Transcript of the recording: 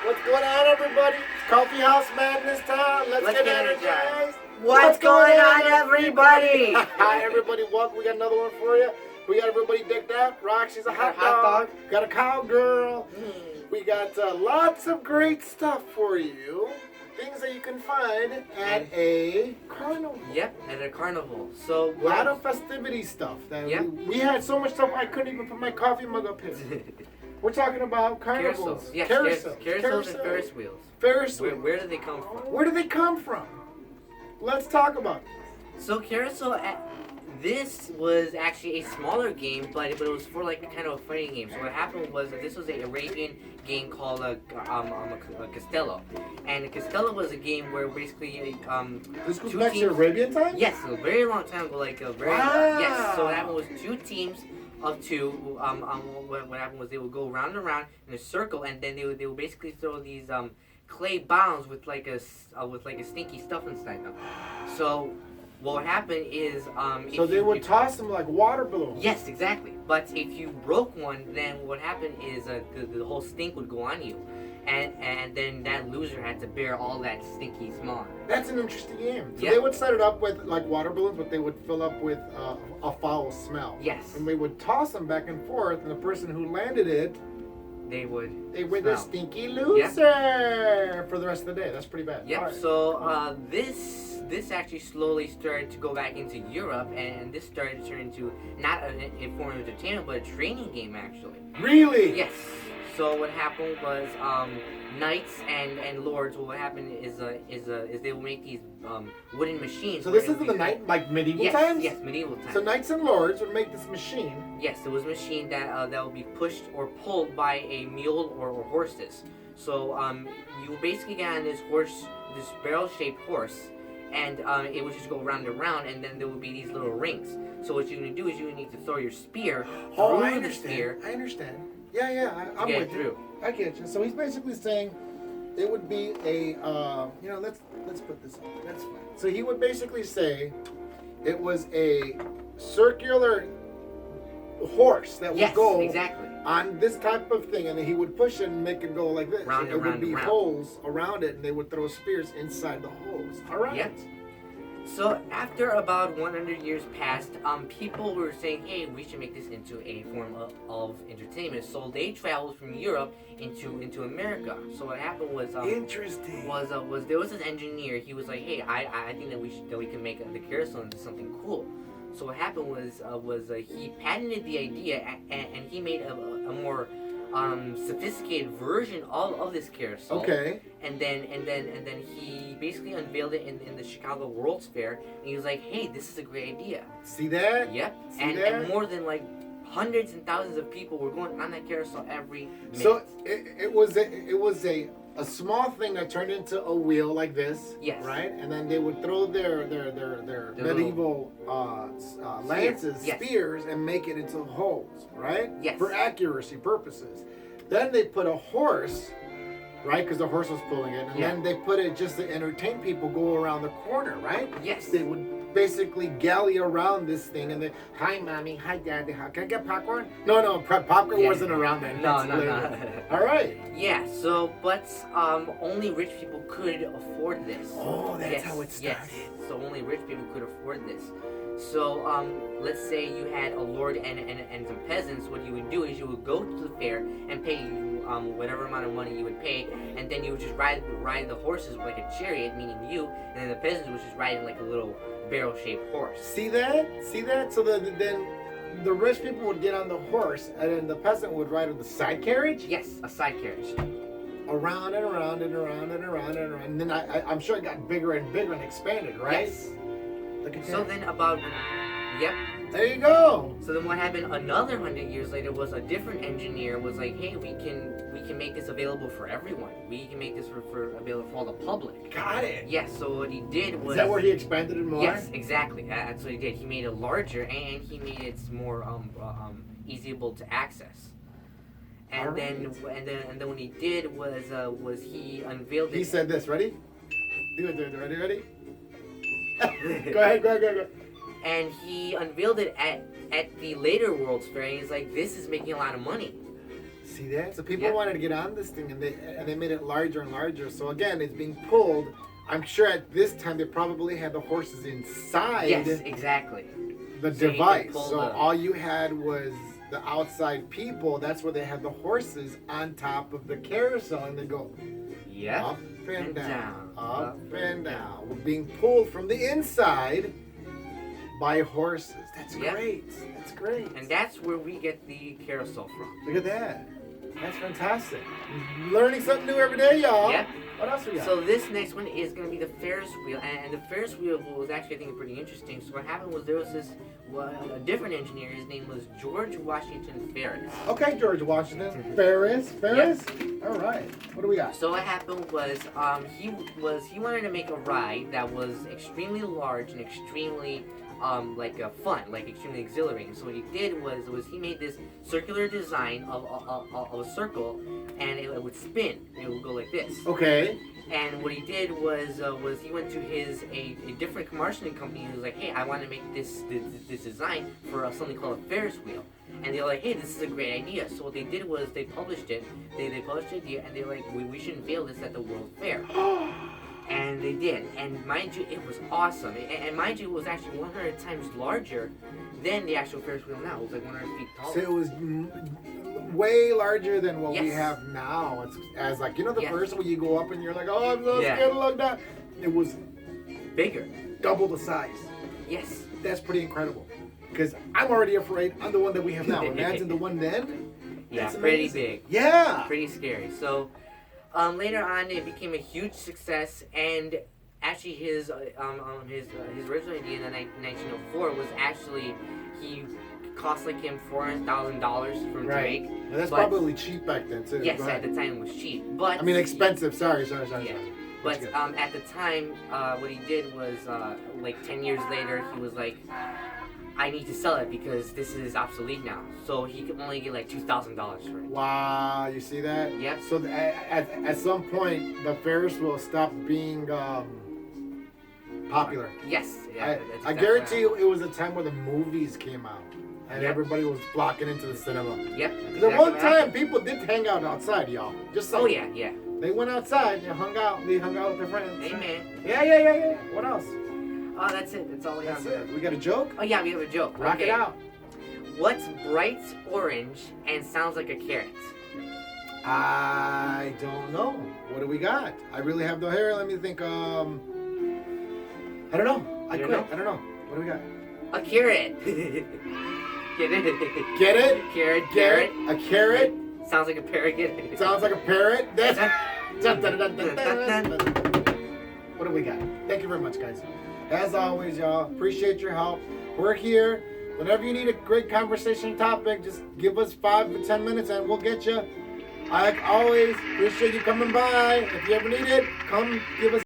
What's going on, everybody? Coffee House Madness time. Let's get energized. What's going on, everybody? Hi, everybody. Welcome. We got another one for you. We got everybody decked out. Roxy's a hot dog. Got a cowgirl. We got lots of great stuff for you. Things that you can find at a carnival. Yep, at a carnival. So a lot of festivity stuff. We had so much stuff I couldn't even put my coffee mug up here. We're talking about carnivals. Yes, carousels and Ferris wheels. Ferris wheels. Where do they come from? Where do they come from? Let's talk about it. So Carousel, this was actually a smaller game, but it was for like kind of a fighting game. So what happened was that this was an Arabian game called Castello, and Castello was a game where basically this goes back to Arabian time. Yes, a very long time ago, yes. So what happened was two teams of two. What happened was they would go round and round in a circle, and then they would basically throw these clay bombs with like a stinky stuff inside them. So what happened is so they would toss them like water balloons. Yes, exactly. But if you broke one, then what happened is the whole stink would go on you, and then that loser had to bear all that stinky smell. That's an interesting game. So they would set it up with like water balloons, but they would fill up with a foul smell. Yes. And they would toss them back and forth, and the person who landed it, they were the stinky loser for the rest of the day. That's pretty bad. Yep. Right. So this actually slowly started to go back into Europe, and this started to turn into not a form of entertainment, but a training game actually. Really? Yes. So what happened was knights and lords. What happened is they will make these wooden machines. So this is the night like medieval times. Yes, medieval times. So knights and lords would make this machine. Yes, it was a machine that would be pushed or pulled by a mule or horses. So you basically get on this barrel-shaped horse, and it would just go round and round, and then there would be these little rings. So what you're gonna do is you need to throw your spear through the spear. I understand. Yeah, I'm with you. I get you. So he's basically saying it would be a, let's put this on. That's fine. So he would basically say it was a circular horse that would go on this type of thing, and then he would push it and make it go like this. Round and round. There would be holes around it, and they would throw spears inside the holes. All right. Yep. So after about 100 years passed, people were saying, hey, we should make this into a form of entertainment. So they traveled from Europe into America. So what happened was interesting. Was there was this engineer. He was like, hey, I think that we can make the carousel into something cool. So what happened was he patented the idea, and he made a more sophisticated version of this carousel. Okay. And then he basically unveiled it in the Chicago World's Fair, and he was like, "Hey, this is a great idea." See that? Yep. And more than like hundreds and thousands of people were going on that carousel every minute. So it was a small thing that turned into a wheel like this. Yes. Right? And then they would throw their medieval lances, spears, and make it into holes, right? Yes. For accuracy purposes. Then they put a horse, right? Because the horse was pulling it. And then they put it just to entertain people, go around the corner, right? Yes. They would basically galley around this thing, and then, hi mommy, hi daddy, can I get popcorn? No, popcorn wasn't around then. No. All right. Yeah. So, but only rich people could afford this. Oh, that's how it started. Yes. So only rich people could afford this. So let's say you had a lord and some peasants. What you would do is you would go to the fair and pay whatever amount of money you would pay, and then you would just ride the horses like a chariot, meaning you, and then the peasants would just ride like a little barrel-shaped horse. See that? So then the rich people would get on the horse, and then the peasant would ride on the side carriage? Yes, a side carriage. Around and around and around and around and around. And then I'm sure it got bigger and bigger and expanded, right? Yes. Look at that. So then about, there you go. So then what happened another 100 years later was a different engineer was like, hey, we can make this available for everyone. We can make this available for all the public. Got it. Yes, so what he did was... Is that where he expanded it more? Yes, exactly. That's what he did. He made it larger, and he made it more easyable to access. And then what he did was he unveiled it. He said this. Ready? Do it. Ready? Go ahead. And he unveiled it at the later World's Fair, and he's like, this is making a lot of money. See that? So people Yep. wanted to get on this thing, and they made it larger and larger. So again, it's being pulled. I'm sure at this time they probably had the horses inside Yes, exactly. the So you could device. pull So the- all you had was the outside people. That's where they had the horses on top of the carousel, and they go Yep. up and And down, down, up and down. We're being pulled from the inside by horses. That's Yep. great. That's great. And that's where we get the carousel from. Look at that. That's fantastic. Learning something new every day, y'all. Yep. What else we got? So this next one is going to be the Ferris wheel, and the Ferris wheel was actually, I think, pretty interesting. So what happened was there was this a different engineer. His name was George Washington Ferris. Okay, George Washington. Ferris. All right. What do we got? So what happened was he wanted to make a ride that was extremely large and extremely fun, like extremely exhilarating. So what he did was he made this circular design of a circle, and it would spin. It would go like this. Okay. And what he did was he went to a different marshalling company and was like, hey, I want to make this design for something called a Ferris wheel. And they were like, hey, this is a great idea. So what they did was they published it. They published the idea, and they were like, we should unveil this at the World Fair. And they did. And mind you, it was awesome. And mind you, it was actually 100 times larger than the actual Ferris wheel now. It was like 100 feet tall. So it was way larger than what we Yes. have now. It's as like, you know, the Yes. first where you go up and you're like, oh, I'm so Yeah. scared to look down. It was Bigger. double the size. Yes. That's pretty incredible. Because I'm already afraid. I'm the one that we have now. Imagine the one then. Yeah, That's pretty amazing. big. Yeah. Pretty scary. So later on, it became a huge success, and actually his original idea in 1904 was actually he cost like him $400,000 from Right. Drake. Well, that's But- probably cheap back then too. Yes, Go at ahead. the time it was cheap, but I mean expensive. Sorry. Yeah. But at the time, what he did was, like 10 years later, he was like, I need to sell it because this is obsolete now. So he could only get like $2,000 for it. Wow, you see that? Yep. So at some point, the Ferris wheel stopped being popular. Yes. Yeah, I that's exactly guarantee what you, it was a time where the movies came out, and Yep. everybody was flocking into the cinema. happened. Yep. Because at one time, people did hang out outside, y'all. Just Oh saying. yeah. They went outside and hung out. They hung out with their friends. Amen. Yeah. What else? Oh, that's it. That's all we That's have. it. We got a joke? Oh yeah, we have a joke. Rock Okay. it out. What's bright orange and sounds like a carrot? I don't know. What do we got? I really have no hair. Let me think. I don't know. I You quit. don't know? I don't know. What do we got? A carrot. Get it? Get it? Carrot. Get Carrot. it? A carrot? Sounds like a parrot. Get it? Sounds like a parrot. That's. What do we got? Thank you very much, guys. As always, y'all, appreciate your help. We're here. Whenever you need a great conversation topic, just give us 5 to 10 minutes and we'll get you. Like always, appreciate you coming by. If you ever need it, come give us